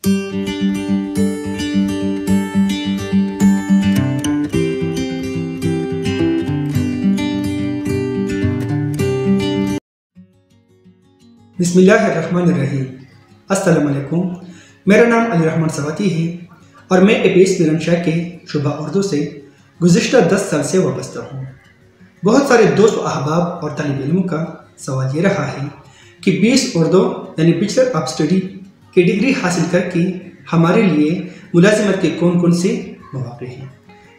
बिस्मिल्लाहिर्रहमानिर्रहीम। अस्सलाम वालेकुम। मेरा नाम अली रहमान सवाती है और मैं एपीएस पीरनशाह के शुबा उर्दू से गुज़िश्ता 10 साल से वाबस्ता हूँ। बहुत सारे दोस्त व अहबाब और तालिब इल्मों का सवाल ये रहा है कि BS उर्दू यानी बैचलर ऑफ स्टडी की डिग्री हासिल करके हमारे लिए मुलाजिमत के कौन कौन से मौक़े हैं,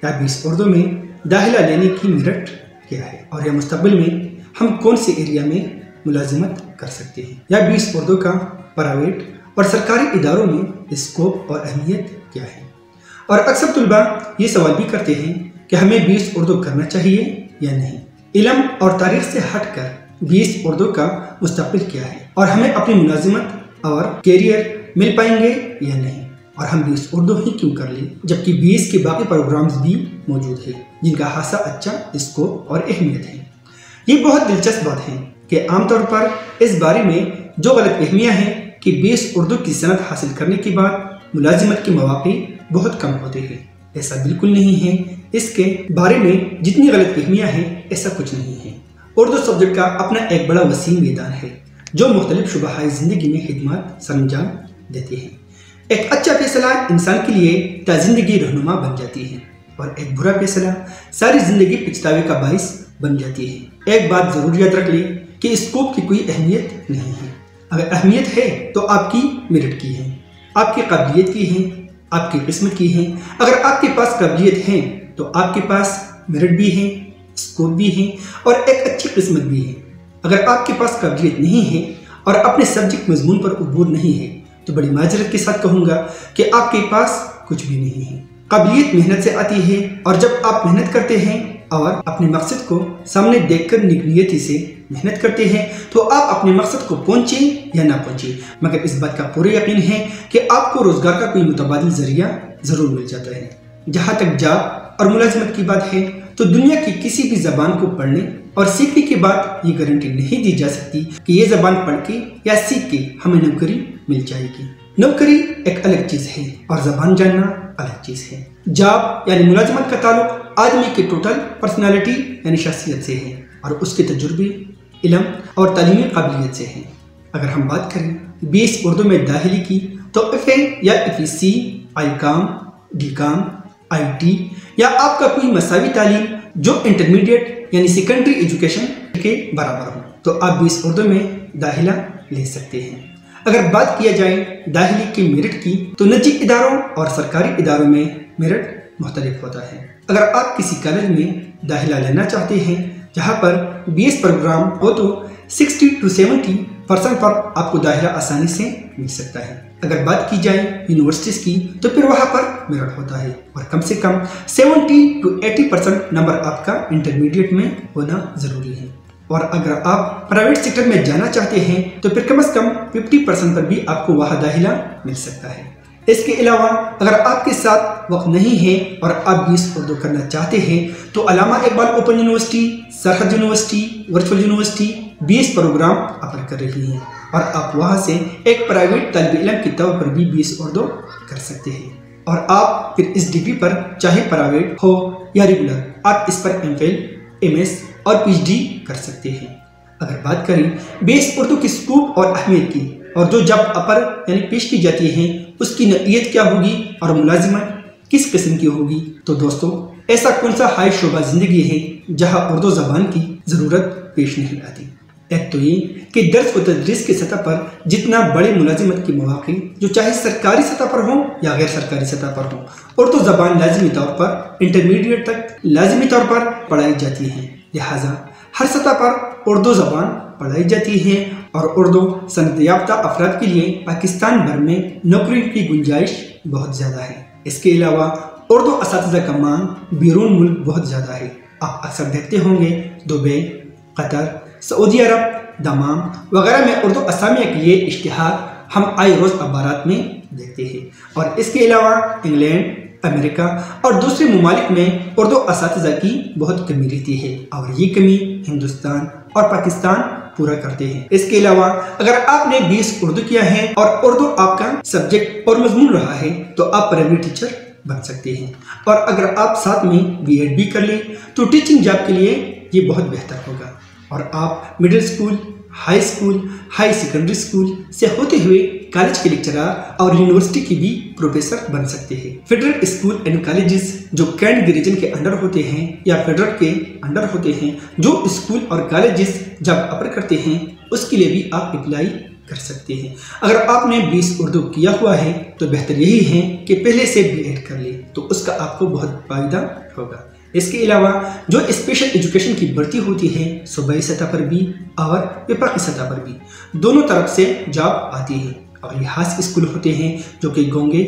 या BS उर्दू में दाखिला लेने की मेरिट क्या है, और या मुस्तक़बिल में हम कौन से एरिया में मुलाजिमत कर सकते हैं, या BS उर्दू का प्राइवेट और सरकारी इदारों में स्कोप और अहमियत क्या है। और अक्सर तलबा ये सवाल भी करते हैं कि हमें BS उर्दू करना चाहिए या नहीं। इल्म और तारीख से हटकर BS उर्दू का मुस्तक़बिल क्या है, और हमें अपनी मुलाजिमत और कैरियर मिल पाएंगे या नहीं, और हम BS उर्दू ही क्यों कर लें जबकि BS के बाकी प्रोग्राम्स भी मौजूद हैं जिनका खासा अच्छा स्कोप और अहमियत है। ये बहुत दिलचस्प बात है कि आमतौर पर इस बारे में जो गलत फहमियाँ हैं कि BS उर्दू की सनद हासिल करने के बाद मुलाजिमत के मौक़े बहुत कम होते हैं। ऐसा बिल्कुल नहीं है। इसके बारे में जितनी गलत फहमियाँ हैं ऐसा कुछ नहीं है। उर्दू सब्जेक्ट का अपना एक बड़ा वसीम मैदान है जो मुख्तलिफ शुबाहाए ज़िंदगी में खिदमत सरंजाम देते हैं। एक अच्छा फैसला इंसान के लिए ता ज़िंदगी रहनुमा बन जाती है, और एक बुरा फैसला सारी ज़िंदगी पछतावे का बाइस बन जाती है। एक बात ज़रूर याद रख लें कि स्कोप की कोई अहमियत नहीं है। अगर अहमियत है तो आपकी मेरिट की है, आपकी काबिलियत की है, आपकी किस्मत की है। अगर आपके पास काबिलियत है तो आपके पास मेरिट भी है, स्कोप भी है और एक अच्छी किस्मत भी है। अगर आपके पास काबिलियत नहीं है और अपने सब्जेक्ट मजमून पर उबूर नहीं है तो बड़ी माजरत के साथ कहूँगा कि आपके पास कुछ भी नहीं है। काबिलियत मेहनत से आती है, और जब आप मेहनत करते हैं और अपने मकसद को सामने देखकर नियति से मेहनत करते हैं तो आप अपने मकसद को पहुँचे या ना पहुँचे, मगर इस बात का पूरा यकीन है कि आपको रोज़गार का कोई मुतबादिल जरिया ज़रूर मिल जाता है। जहाँ तक जॉब और मुलाजिमत की बात है तो दुनिया की किसी भी ज़बान को पढ़ने और सीखने के बाद ये गारंटी नहीं दी जा सकती कि ये ज़बान पढ़ के या सीख के हमें नौकरी मिल जाएगी। नौकरी एक अलग चीज़ है और ज़बान जानना अलग चीज़ है। जॉब यानी मुलाजिमत का ताल्लुक आदमी की टोटल पर्सनालिटी यानी शख्सियत से है और उसके तजुर्बे, इल्म और तालीमी काबिलियत से है। अगर हम बात करें BS उर्दू में दाखिले की तो FA या FEC, ICOM, DCOM, IT या आपका कोई मसावी तालीम जो इंटरमीडिएट यानी सेकेंडरी एजुकेशन के बराबर हो तो आप BS उर्दू में दाखिला ले सकते हैं। अगर बात किया जाए दाखिले की मेरिट की तो निजी इदारों और सरकारी इदारों में मेरिट मुख्तलिफ होता है। अगर आप किसी कॉलेज में दाखिला लेना चाहते हैं जहां पर BS प्रोग्राम हो तो 60 to 70% पर आपको दाखिला आसानी से मिल सकता है। अगर बात की जाए यूनिवर्सिटीज़ की तो फिर वहां पर मेरिट होता है और कम से कम 70 to 80% नंबर आपका इंटरमीडिएट में होना ज़रूरी है। और अगर आप प्राइवेट सेक्टर में जाना चाहते हैं तो फिर कम से कम 50% पर भी आपको वहाँ दाखिला मिल सकता है। इसके अलावा अगर आपके साथ वक्त नहीं है और आप BS उर्दू करना चाहते हैं तो Allama Iqbal open university, Sarhad university, virtual university BS program offer कर रही है और आप वहाँ से एक प्राइवेट तालिब इल्म के तौर पर भी BS उर्दू कर सकते हैं। और आप फिर इस डिग्री पर चाहे प्राइवेट हो या रेगुलर आप इस पर MPhil, MS और PhD कर सकते हैं। अगर बात करें BS उर्दू की स्कोप और अहमियत की और जो जब अपर यानी पेश की जाती है उसकी नौइयत क्या होगी और मुलाजिमत किस किस्म की होगी, तो दोस्तों ऐसा कौन सा हाई शोबा ज़िंदगी है जहां उर्दू ज़बान की ज़रूरत पेश नहीं आती। एक तो ये कि दर्स व तदरीस की सतह पर जितना बड़े मुलाजिमत के मौक़े जो चाहे सरकारी सतह पर हों या गैर सरकारी सतह पर हों, उर्दू ज़बान लाजमी तौर पर इंटरमीडिएट तक लाजमी तौर पर पढ़ाई जाती है। लिहाजा हर सतह पर उर्दू ज़बान पढ़ाई जाती है और उर्दू सनद याफ्ता अफराद के लिए पाकिस्तान भर में नौकरी की गुंजाइश बहुत ज़्यादा है। इसके अलावा उर्दू असातिज़ा का मांग बैरून मुल्क बहुत ज़्यादा है। आप अक्सर देखते होंगे दुबई, कतर, सऊदी अरब, दमाम वगैरह में उर्दू असामिया के लिए इश्तिहार हम आए रोज़ अखबारात में देखते हैं। और इसके अलावा इंग्लैंड, अमेरिका और दूसरे ममालिक में उर्दू असातिज़ा की बहुत कमी रहती है और ये कमी हिंदुस्तान और पाकिस्तान پورا کرتے ہیں۔ اس کے علاوہ اگر آپ نے 20 اردو کیا ہے اور اردو آپ کا سبجیکٹ اور مضمون رہا ہے تو آپ پرائمری ٹیچر بن سکتے ہیں، اور اگر آپ ساتھ میں بی ایڈ بھی کر لیں تو ٹیچنگ جاب کے لیے یہ بہت بہتر ہوگا، اور آپ middle school, high school, high secondary school سے ہوتے ہوئے کالج کے لیکچرار اور یونیورسٹی کی بھی پروفیسر بن سکتے ہیں۔ فیڈرل اسکول اینڈ کالجز جو کینٹ ریجن کے انڈر ہوتے ہیں یا فیڈرل کے انڈر ہوتے ہیں، جو اسکول اور کالجز جب اپر کرتے ہیں اس کے لیے بھی آپ اپلائی کر سکتے ہیں۔ اگر آپ نے 20 اردو کیا ہوا ہے تو بہتر یہی ہے کہ پہلے سے بی ایڈ کر لیں، تو اس کا آپ کو بہت فائدہ ہوگا۔ اس کے علاوہ جو اسپیشل ایجوکیشن کی بھرتی ہوتی ہے صوبائی سطح پر بھی اور وفاقی سطح پر بھی، دونوں طرف سے جاب آتی ہے، اور یہ خاص اسکول ہوتے ہیں جو کہ گونگے،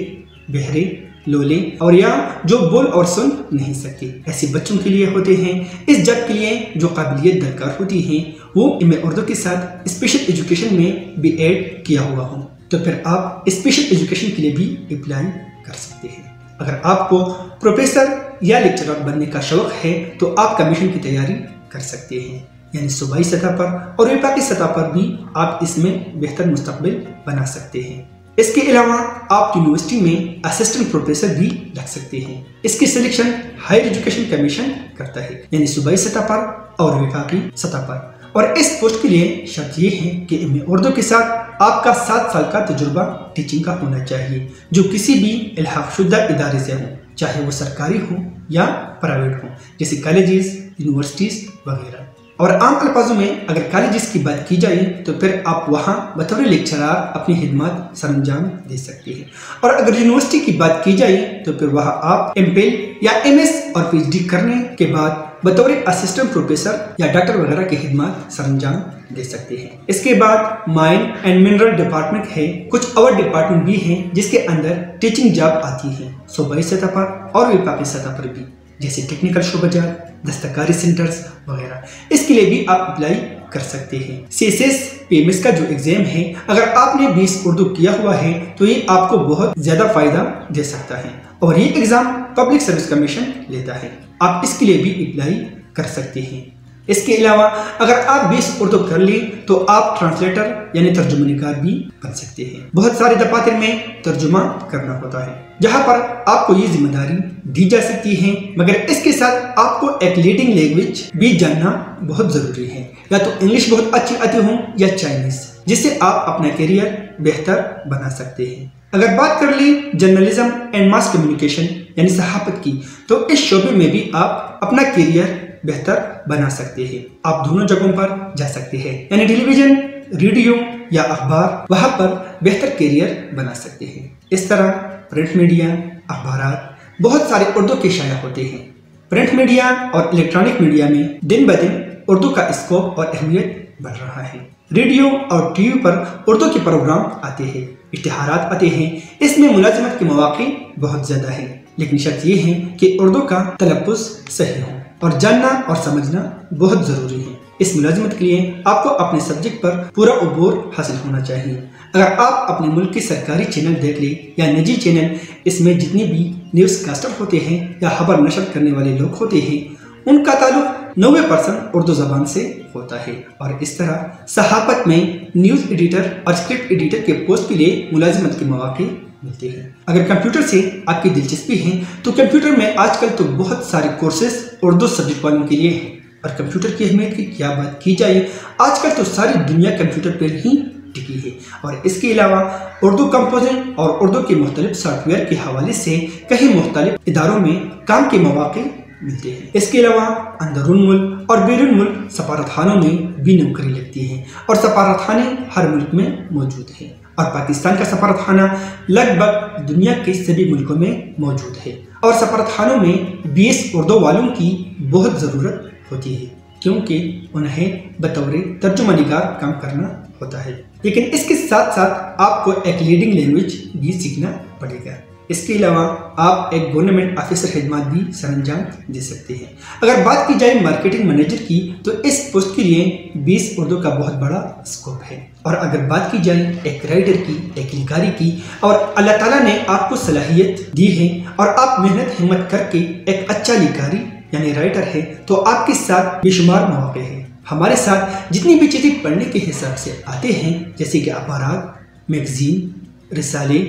بہرے، لولے اور یا جو بول اور سن نہیں سکتے، ایسے بچوں کے لیے ہوتے ہیں۔ اس جاب کے لیے جو قابلیت درکار ہوتی ہے وہ ایم اے اردو کے ساتھ اسپیشل ایجوکیشن میں بی ایڈ کیا ہوا ہو، تو پھر آپ اسپیشل ایجوکیشن کے لیے بھی اپلائی کر سکتے ہیں۔ اگر آپ کو پروفیسر یا لیکچرر بننے کا شوق ہے تو آپ کمیشن کی تیاری کر سکتے ہیں، یعنی صوبائی سطح پر اور وفاقی سطح پر بھی آپ اس میں بہتر مستقبل بنا سکتے ہیں۔ اس کے علاوہ آپ یونیورسٹی میں اسسٹنٹ پروفیسر بھی لگ سکتے ہیں۔ اس کی سلیکشن ہائر ایجوکیشن کمیشن کرتا ہے، یعنی صوبائی سطح پر اور وفاقی سطح پر، اور اس پوسٹ کے لیے شرط یہ ہے کہ ایم اے اردو کے ساتھ آپ کا 7 سال کا تجربہ ٹیچنگ کا ہونا چاہیے، جو کسی بھی الحاق شدہ ادارے سے ہو، چاہے وہ سرکاری ہو یا پرائیویٹ ہو، جیسے کالجز، یونیورسٹیز وغیرہ۔ اور عام الفاظوں میں اگر کالجز کی بات کی جائے تو پھر آپ وہاں بطور لیکچرار اپنی خدمات سر انجام دے سکتے ہیں، اور اگر یونیورسٹی کی بات کی جائے تو پھر وہاں آپ ایم فل یا ایم ایس اور پی ایچ ڈی کرنے کے بعد بطور اسسٹنٹ پروفیسر یا ڈاکٹر وغیرہ کی خدمات سر انجام دے سکتے ہیں۔ اس کے بعد مائن اینڈ منرل ڈپارٹمنٹ ہے، کچھ اور ڈپارٹمنٹ بھی ہیں جس کے اندر ٹیچنگ جاب آتی ہے، صوبائی سطح پر اور وفاقی سطح پر بھی، جیسے ٹیکنیکل شعبہ جات، دستکاری سینٹرز وغیرہ۔ اس کے لیے بھی آپ اپلائی کر سکتے ہیں۔ C S S P M S کا جو ایگزام ہے، اگر آپ نے 20 اردو کیا ہوا ہے تو یہ آپ کو بہت زیادہ فائدہ دے سکتا ہے، اور یہ ایگزام پبلک سروس کمیشن لیتا ہے، آپ اس کے لیے بھی اپلائی کر سکتے ہیں۔ اس کے علاوہ اگر آپ 20 اردو کر لیں تو آپ ٹرانسلیٹر یعنی ترجمہ نگار بھی بن سکتے ہیں۔ بہت سارے دفاتر میں ترجمہ کرنا ہوتا ہے جہاں پر آپ کو یہ ذمہ داری دی جا سکتی ہے، مگر اس کے ساتھ آپ کو ایک لیڈنگ لینگویج بھی جاننا بہت ضروری ہے، یا تو انگلش بہت اچھی آتی ہوں یا چائنیز، جس سے آپ اپنا کیریئر بہتر بنا سکتے ہیں۔ اگر بات کر لیں جرنلزم اینڈ ماس کمیونیکیشن یعنی صحافت کی، تو اس شعبے میں بھی آپ اپنا کیریئر بہتر بنا سکتے ہیں۔ آپ دونوں جگہوں پر جا سکتے ہیں، یعنی ٹیلی ویژن، ریڈیو یا اخبار، وہاں پر بہتر کیریئر بنا سکتے ہیں۔ اس طرح پرنٹ میڈیا، اخبارات، بہت سارے اردو کے شائع ہوتے ہیں۔ پرنٹ میڈیا اور الیکٹرانک میڈیا میں دن بدن اردو کا اسکوپ اور اہمیت بڑھ رہا ہے۔ ریڈیو اور ٹی وی پر اردو کے پروگرام آتے ہیں، اشتہارات آتے ہیں، اس میں ملازمت کے مواقع بہت زیادہ ہیں، لیکن شرط یہ ہے کہ اردو کا تلفظ صحیح ہو، اور جاننا اور سمجھنا بہت ضروری ہے۔ اس ملازمت کے لیے آپ کو اپنے سبجیکٹ پر پورا عبور حاصل ہونا چاہیے۔ اگر آپ اپنے ملک کے سرکاری چینل دیکھ لیں یا نجی چینل، اس میں جتنے بھی نیوز کاسٹر ہوتے ہیں یا خبر نشر کرنے والے لوگ ہوتے ہیں، ان کا تعلق 90% اردو زبان سے ہوتا ہے، اور اس طرح صحافت میں نیوز ایڈیٹر اور اسکرپٹ ایڈیٹر کے پوسٹ کے لیے ملازمت کے مواقع ملتے ہیں۔ اگر کمپیوٹر سے آپ کی دلچسپی ہے تو کمپیوٹر میں آج کل تو بہت سارے کورسز اردو سبجیکٹ والوں کے لیے ہیں، اور کمپیوٹر کی اہمیت کی کیا بات کی جائے، آج کل تو ساری دنیا کمپیوٹر پر ہی ٹکی ہے، اور اس کے علاوہ اردو کمپوزنگ اور اردو کے مختلف سافٹ ویئر کے حوالے سے کئی مختلف اداروں میں کام کے مواقع ملتے ہیں۔ اس کے علاوہ اندرون ملک اور بیرون ملک سفارت خانوں میں بھی نوکری لگتی ہے، اور سفارت خانے ہر ملک میں موجود ہیں، اور پاکستان کا سفارت خانہ لگ بھگ دنیا کے سبھی ملکوں میں موجود ہے، اور سفارت خانوں میں 20 اردو والوں کی بہت ضرورت ہوتی ہے، کیونکہ انہیں بطور ترجمہ نگار کام کرنا ہوتا ہے، لیکن اس کے ساتھ ساتھ آپ کو ایک لیڈنگ لینگویج بھی سیکھنا پڑے گا۔ اس کے علاوہ آپ ایک گورنمنٹ آفیسر خدمات بھی سر انجام دے سکتے ہیں۔ اگر بات کی جائے مارکیٹنگ مینیجر کی تو اس پوسٹ کے لیے 20 اردو کا بہت بڑا اسکوپ ہے، اور اگر بات کی جائے ایک رائٹر کی، ایک لکھاری کی، اور اللہ تعالیٰ نے آپ کو صلاحیت دی ہے اور آپ محنت ہمت کر کے ایک اچھا لکھاری یعنی رائٹر ہے، تو آپ کے ساتھ بے شمار مواقع ہیں۔ हमारे साथ जितनी भी चीज़ें पढ़ने के हिसाब से आते हैं, जैसे कि अखबारात, मैगजीन, रिसाले,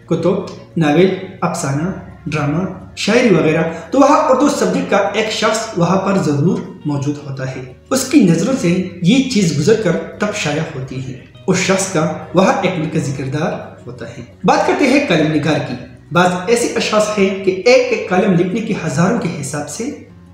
कुतुब, नावल, अफसाना, ड्रामा, शायरी वगैरह, तो वहाँ उर्दू सब्जेक्ट का एक शख्स वहाँ पर ज़रूर मौजूद होता है। उसकी नज़रों से ये चीज़ गुजर कर तब शाया होती है। उस शख्स का वहाँ एक मरकज़ी किरदार होता है। बात करते हैं कलम निगार की। बाज़ ऐसे अशख़ास हैं कि एक एक कलम लिखने के हज़ारों के हिसाब से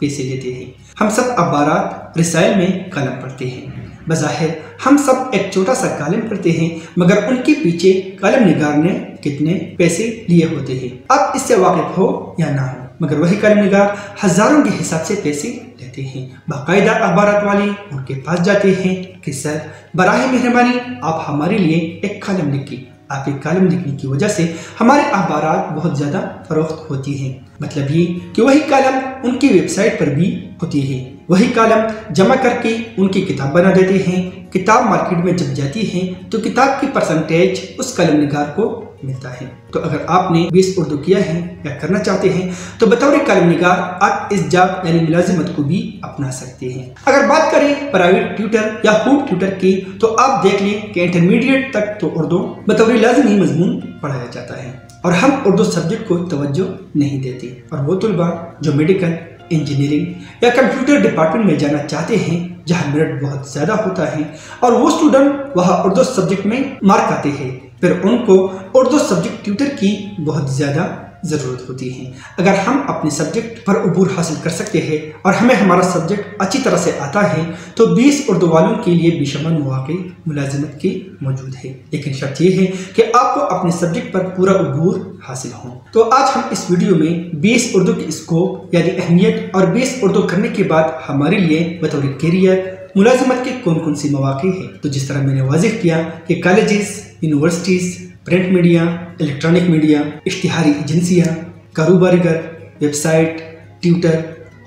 पैसे लेते हैं। हम सब अखबारात, रिसाइल में कलम पढ़ते हैं। बज़ाहिर हम सब एक छोटा सा कलम पढ़ते हैं, मगर उनके पीछे कलम निगार ने कितने पैसे लिए होते हैं। आप इससे वाकिफ हो या ना हो, मगर वही कलम निगार हज़ारों के हिसाब से पैसे लेते हैं। बाकायदा अखबारात वाले उनके पास जाते हैं कि सर, बराह मेहरबानी आप हमारे लिए एक कलम लिखिए। आपके कलम लिखने की वजह से हमारे अखबारात बहुत ज़्यादा फरोख्त होती हैं। मतलब ये कि वही कलम उनकी वेबसाइट पर भी होती है। वही कलम जमा करके उनकी किताब बना देते हैं। किताब मार्केट में जब जाती है तो किताब की परसेंटेज उस कलम निगार को मिलता है। तो अगर आपने BS उर्दू किया है या करना चाहते हैं तो बतौर कलम निगार आप इस जॉब यानी मुलाजिमत को भी अपना सकते हैं। अगर बात करें प्राइवेट ट्यूटर या होम ट्यूटर की, तो आप देख लें कि इंटरमीडिएट तक तो उर्दू बतौर लाज़मी मजमून पढ़ाया जाता है और हम उर्दू सब्जेक्ट को तवज्जो नहीं देते। और वो तलबा जो मेडिकल, इंजीनियरिंग या कंप्यूटर डिपार्टमेंट में जाना चाहते हैं, जहाँ मेरिट बहुत ज़्यादा होता है और वो स्टूडेंट वहाँ उर्दू सब्जेक्ट में मार्क आते हैं, फिर उनको उर्दू सब्जेक्ट ट्यूटर की बहुत ज़्यादा ज़रूरत होती है। अगर हम अपने सब्जेक्ट पर अबूर हासिल कर सकते हैं और हमें हमारा सब्जेक्ट अच्छी तरह से आता है तो BS उर्दू वालों के लिए बेशुमार मौक़े मुलाजिमत के मौजूद है। लेकिन शर्त यह है कि आपको अपने सब्जेक्ट पर पूरा अबूर हासिल हो। तो आज हम इस वीडियो में BS उर्दू की स्कोप यानी अहमियत और BS उर्दू करने के बाद हमारे लिए बतौर कैरियर मुलाजिमत के कौन कौन से मौक़े हैं। तो जिस तरह मैंने वाज़ेह किया कि colleges, universities, print media, electronic media, इश्तिहारी एजेंसियाँ, कारोबारी घर, website, tutor,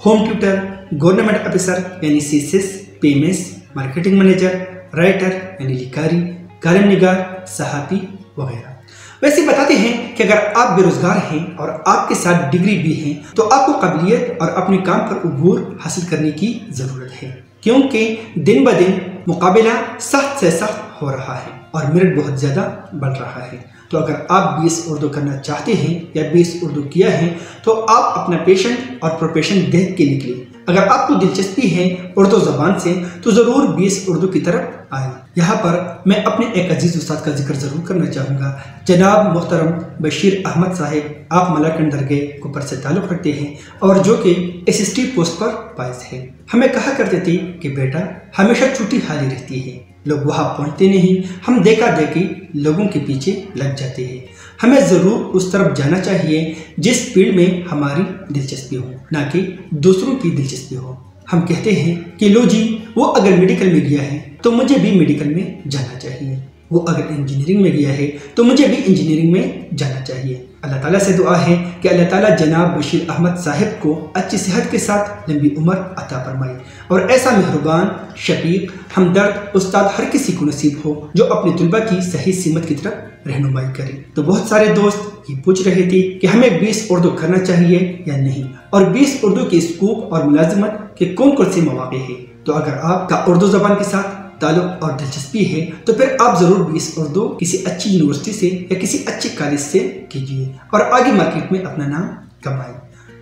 home tutor, government officer यानी CSS, PMS, marketing manager, writer यानी लिखारी, कलम निगार, सहाफ़ी वगैरह। वैसे बताते हैं कि अगर आप बेरोजगार हैं और आपके साथ डिग्री भी है तो आपको काबिलियत और अपने काम पर अबूर हासिल करने की ज़रूरत है, क्योंकि दिन ब दिन मुकाबला सख्त से सख्त हो रहा है और मेरिट बहुत ज़्यादा बढ़ रहा है। तो अगर आप BS उर्दू करना चाहते हैं या BS उर्दू किया है तो आप अपना पैशन और प्रोफेशन देख के निकले। अगर आपको दिलचस्पी है उर्दू ज़बान से तो ज़रूर BS उर्दू की तरफ आए। यहाँ पर मैं अपने एक अजीज़ उस्ताद का जिक्र ज़रूर करना चाहूँगा, जनाब मोहतरम बशीर अहमद साहिब। आप मलाकंड दरगाह कुपर से ताल्लुक़ रखते हैं और जो कि SST पोस्ट पर फाइज है। हमें कहा करते थे कि बेटा हमेशा छुट्टी खाली रहती है, लोग वहाँ पहुँचते नहीं, हम देखा देखी लोगों के पीछे लग जाते हैं। हमें ज़रूर उस तरफ जाना चाहिए जिस फील्ड में हमारी दिलचस्पी हो, ना कि दूसरों की दिलचस्पी हो। हम कहते हैं कि लो जी, वो अगर मेडिकल में गया है तो मुझे भी मेडिकल में जाना चाहिए, वो अगर इंजीनियरिंग में गया है तो मुझे भी इंजीनियरिंग में जाना चाहिए। अल्लाह ताला से दुआ है कि अल्लाह ताला जनाब बशीर अहमद साहिब को अच्छी सेहत के साथ लंबी उम्र अता फरमाए और ऐसा मेहरबान, शफीक, हमदर्द उस्ताद हर किसी को नसीब हो जो अपने तलबा की सही सीमत की तरफ रहनुमाई करे। तो बहुत सारे दोस्त ये पूछ रहे थे कि हमें BS उर्दू करना चाहिए या नहीं और BS उर्दू की स्कूप और मुलाजिमत के कौन कौन से मौक़े हैं। तो अगर आपका उर्दू ज़बान के साथ ताल्लुक़ और दिलचस्पी है तो फिर आप ज़रूर BS उर्दू किसी अच्छी यूनिवर्सिटी से या किसी अच्छे कॉलेज से कीजिए और आगे मार्केट में अपना नाम कमाए।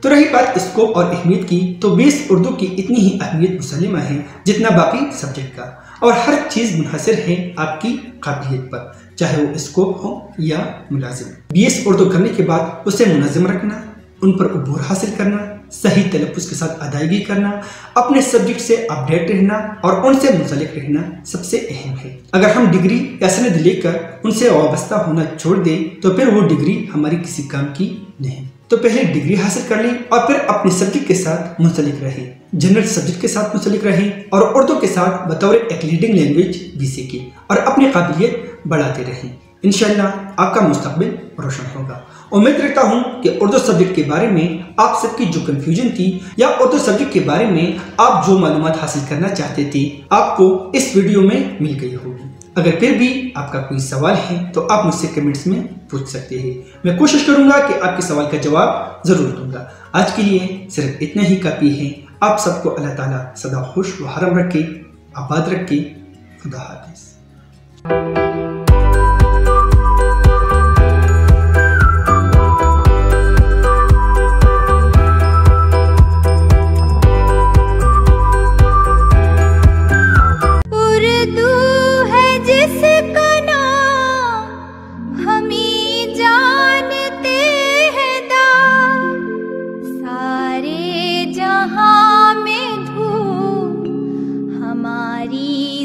तो रही बात स्कोप और अहमियत की, तो BS उर्दू की इतनी ही अहमियत मुसल्लमा है जितना बाकी सब्जेक्ट का, और हर चीज़ मुनहसर है आपकी काबिलियत पर, चाहे वो स्कोप हो या मुलाजिम। BS उर्दू करने के बाद उसे मुनज़्ज़म रखना, उन पर अबूर हासिल करना, सही तलफ़्फ़ुज़ के साथ अदायगी करना, अपने सब्जेक्ट से अपडेट रहना और उनसे मुंसलिक रहना सबसे अहम है। अगर हम डिग्री या सनद लेकर उनसे वाबस्ता होना छोड़ दें तो फिर वो डिग्री हमारी किसी काम की नहीं। तो पहले डिग्री हासिल कर लें और फिर अपने सब्जेक्ट के साथ मुंसलिक रहें, जनरल सब्जेक्ट के साथ मुंसलिक रहें और उर्दू के साथ बतौर एक लीडिंग लैंग्वेज भी सीखें और अपनी काबिलियत बढ़ाते रहें। इंशाअल्लाह आपका मुस्तकबिल रोशन होगा। उम्मीद रखता हूँ कि उर्दू सब्जेक्ट के बारे में आप सबकी जो कंफ्यूजन थी या उर्दू सब्जेक्ट के बारे में आप जो मालूमात हासिल करना चाहते थे आपको इस वीडियो में मिल गई होगी। अगर फिर भी आपका कोई सवाल है तो आप मुझसे कमेंट्स में पूछ सकते हैं। मैं कोशिश करूंगा कि आपके सवाल का जवाब ज़रूर दूंगा। आज के लिए सिर्फ इतना ही काफ़ी है। आप सबको अल्लाह ताला सदा खुश व हरम रखे। आबाद रखिए। खुदा हाफिज़।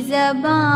ज़बान